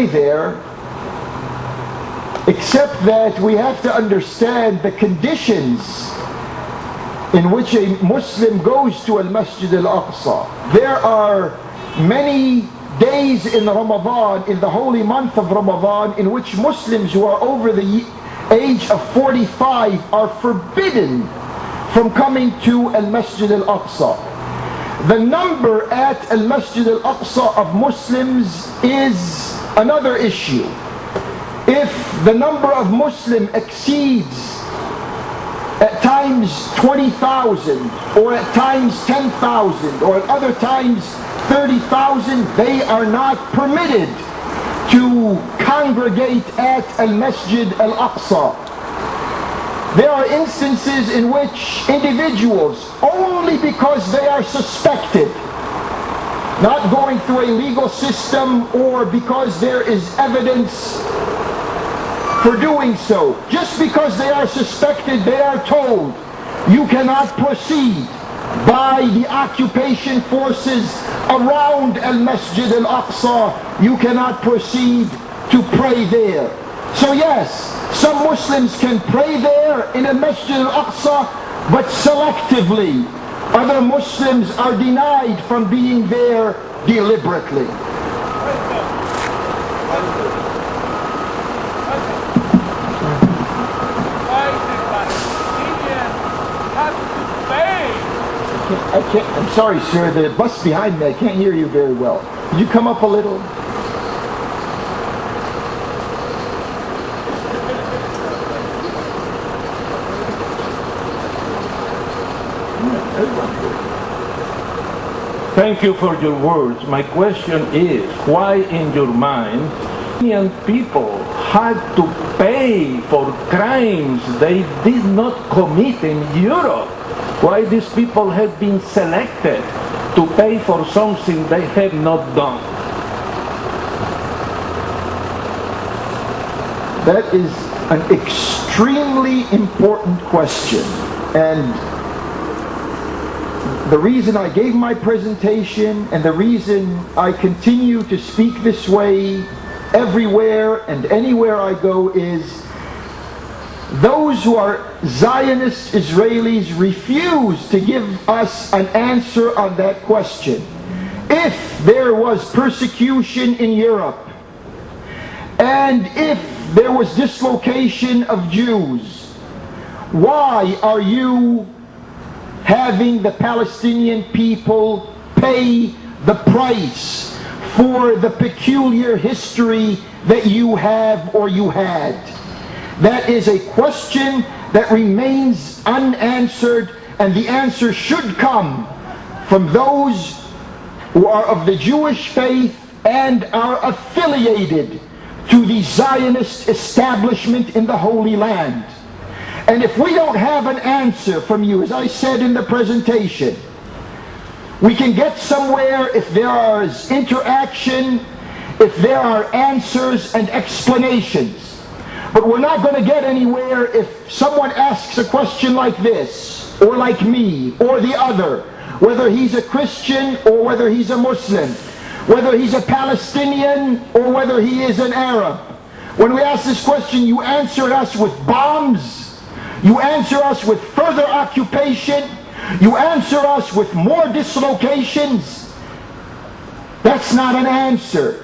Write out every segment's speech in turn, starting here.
pray there, except that we have to understand the conditions in which a Muslim goes to Al-Masjid Al-Aqsa. There are many days in Ramadan, in the holy month of Ramadan, in which Muslims who are over the age of 45 are forbidden from coming to Al-Masjid Al-Aqsa. The number at Al-Masjid Al-Aqsa of Muslims is another issue. If the number of Muslims exceeds at times 20,000, or at times 10,000, or at other times 30,000, they are not permitted to congregate at Al-Masjid Al-Aqsa. There are instances in which individuals, only because they are suspected, not going through a legal system or because there is evidence for doing so, just because they are suspected, they are told, you cannot proceed by the occupation forces around Al-Masjid Al-Aqsa, you cannot proceed to pray there. So yes, some Muslims can pray there in Al-Masjid Al-Aqsa, but selectively. Other Muslims are denied from being there deliberately. I'm sorry, sir, the bus behind me, I can't hear you very well. Could you come up a little? Thank you for your words. My question is, why in your mind Palestinian people had to pay for crimes they did not commit in Europe? Why these people have been selected to pay for something they have not done? That is an extremely important question, and the reason I gave my presentation and the reason I continue to speak this way everywhere and anywhere I go is those who are Zionist Israelis refuse to give us an answer on that question. If there was persecution in Europe, and if there was dislocation of Jews, why are you having the Palestinian people pay the price for the peculiar history that you have or you had? That is a question that remains unanswered, and the answer should come from those who are of the Jewish faith and are affiliated to the Zionist establishment in the Holy Land. And if we don't have an answer from you, as I said in the presentation, we can get somewhere if there is interaction, if there are answers and explanations. But we're not going to get anywhere if someone asks a question like this, or like me, or the other, whether he's a Christian or whether he's a Muslim, whether he's a Palestinian or whether he is an Arab. When we ask this question, you answer us with bombs, you answer us with further occupation, you answer us with more dislocations. That's not an answer.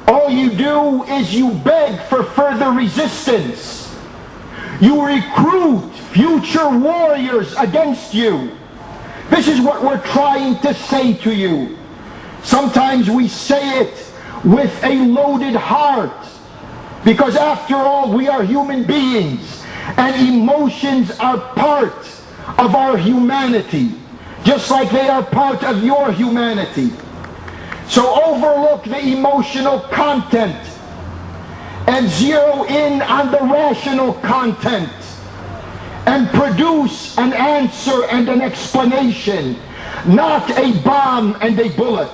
All you do is you beg for further resistance. You recruit future warriors against you. This is what we're trying to say to you. Sometimes we say it with a loaded heart, because after all, we are human beings, and emotions are part of our humanity, just like they are part of your humanity. So overlook the emotional content and zero in on the rational content and produce an answer and an explanation, not a bomb and a bullet.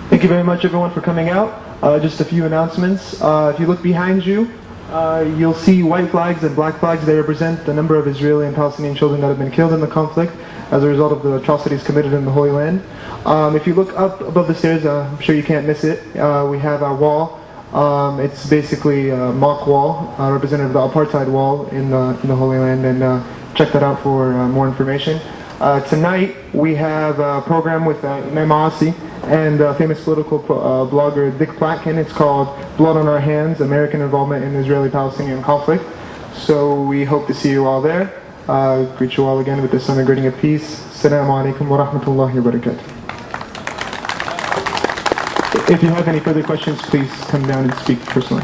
Thank you very much, everyone, for coming out. Just a few announcements. If you look behind you, you'll see white flags and black flags. They represent the number of Israeli and Palestinian children that have been killed in the conflict as a result of the atrocities committed in the Holy Land. If you look up above the stairs, I'm sure you can't miss it, we have our wall. It's basically a mock wall, representative of the apartheid wall in the Holy Land, and check that out for more information. Tonight we have a program with Imam Al-Asi and famous political blogger Dick Platkin. It's called Blood on Our Hands, American Involvement in Israeli-Palestinian Conflict. So we hope to see you all there. Greet you all again with this undergirding of peace. Assalamu alaikum wa rahmatullahi wa barakatuh. If you have any further questions, please come down and speak personally.